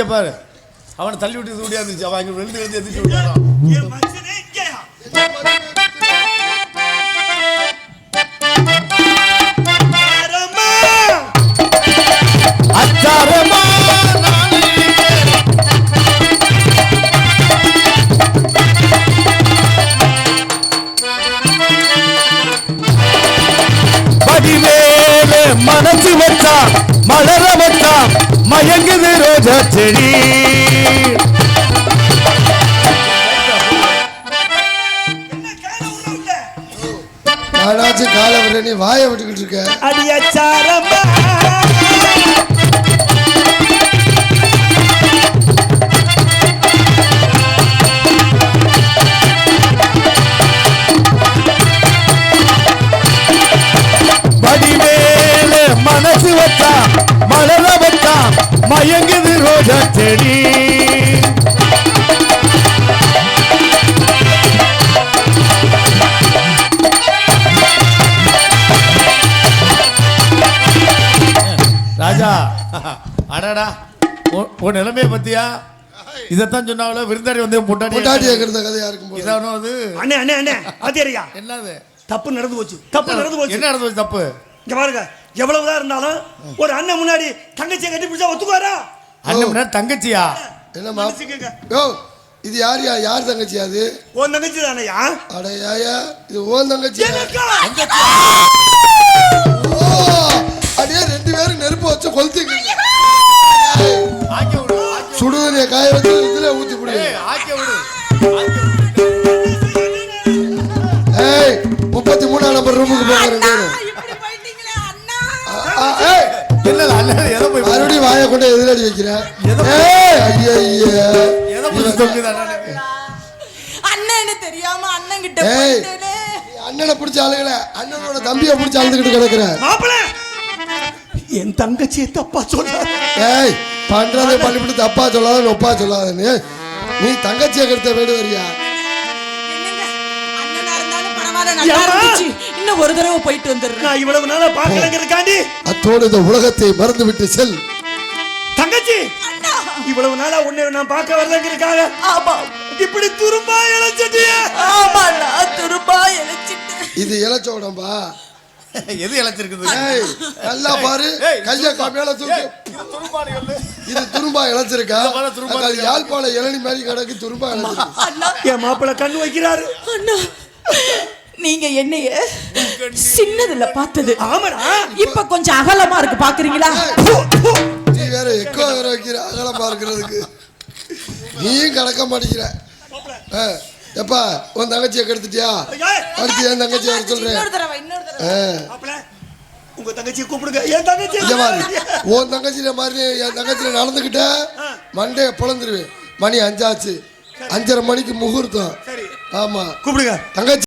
இங்க பாரு, அவனை தள்ளி விட்டு ஓடியா இருந்துச்சு. அவன் அங்க விழுந்து விழுந்து எதிர்த்து விட்டான். அச்சாரமா படிவேல மனசு வச்சா மலர வச்சா மயங்குது ரோஜா செடி. நானாச்சும் காலை விட நீ வாயை விட்டுக்கிட்டு இருக்க. அடியாச்சாரமா படிவேல மனசு வச்சா மலர வச்சா மயங்குது ரோஜா செடி. ராஜா, அடடா உன் நிலைமைய பத்தியா? இதத்தான் சொன்னாங்களோ விருந்தாடி வந்து பொட்டாட்டி கேக்குறத கதையா இருக்கும். இதானோ அது? அண்ணே அண்ணே அண்ணே ஆத்தியரியா என்னது தப்பு நடந்து போச்சு, தப்பு நடந்து போச்சு. என்ன நடந்து போச்சு தப்பு? இங்க பாருங்க, எவ்வளவுதான் இருந்தாலும் ஒரு அண்ணன் முன்னாடி தங்கச்சியை கட்டி பிடிச்சா ஒத்துக்குவாரா? அண்ணன் முன்னாடி தங்கச்சியா? என்னமா யோ, இது யாரியா? யார் தங்கச்சி? அது உன் தங்கச்சி தானையா? அடையா, இது ஓன் தங்கச்சி. அடியே ரெண்டு பேரும் நெருப்பு வச்சு கொளுத்திக்கீங்க. சுடுதண்ணிய காய வச்சு இதுல ஊத்தி புடி. ஏய், 33ஆம் நம்பர் ரூமுக்கு போங்க. மறுபடியும் வாயை கொண்டு எதிரடி வைக்கிறேன். அண்ணனை பிடிச்ச ஆளுகளை அண்ணனோட தம்பியை பிடிச்ச அழுதுகிட்டு கிடக்குற. என் தங்கச்சியை தப்பா சொல்ல. ஏய், பண்றதை பண்ணிவிட்டு தப்பா சொல்லாத நொப்பா சொல்லாதன்னு. நீ தங்கச்சியை கெடுத்த வீடு வரியா? இன்னும் ஒரு தடவை போயிட்டு வந்துடுறேன். நான் இவ்வளவு நாளா பார்க்கலங்கிறதுக்காண்டி அத்தோடு இந்த உலகத்தை மறந்து விட்டு செல். தங்கச்சி, இவ்வளவு நாளா உன்னை நான் பார்க்க வரலங்கிறதுக்காக இப்படி துரும்பா இழைச்சிட்டியா? ஆமா, நான் துரும்பா இழைச்சிட்டேன். இது இழைச்ச உடம்பா? எது இழைச்சிருக்குது? ஏய், நல்லா பாரு, கைய மேல தூக்கு. இது துரும்பா இழைச்சிருக்கா? யாழ்ப்பாண இளநி மாதிரி கிடக்கு துரும்பா இழைச்சிருக்கு. என் மாப்பிள்ள கண்ணு வைக்கிறாரு. அண்ணா, நீங்க என்னைய சின்னதுல பார்த்தது இப்ப கொஞ்சம் அகலமா இருக்கு, பாக்குறீங்களா? நீ வேற எக்கோ வேற வைக்கிற அகலமா இருக்கிறதுக்கு. நீயும் கடக்க மாட்டேங்கிற. எப்பா உன் தங்கச்சியை கெடுத்துட்டியா? அடுத்து என் தங்கச்சியை வர சொல்றேன். உங்க தங்கச்சியை கூப்பிடுங்க. என் தங்கச்சி உன் தங்கச்சியில மாதிரி என் தங்கச்சியில நடந்துகிட்ட மண்டைய பிளந்துருவேன். மணி 5 ஆச்சு. 5:30 மணிக்கு முகூர்த்தம். ஆமா, கூப்பிடுங்க. தங்கச்சி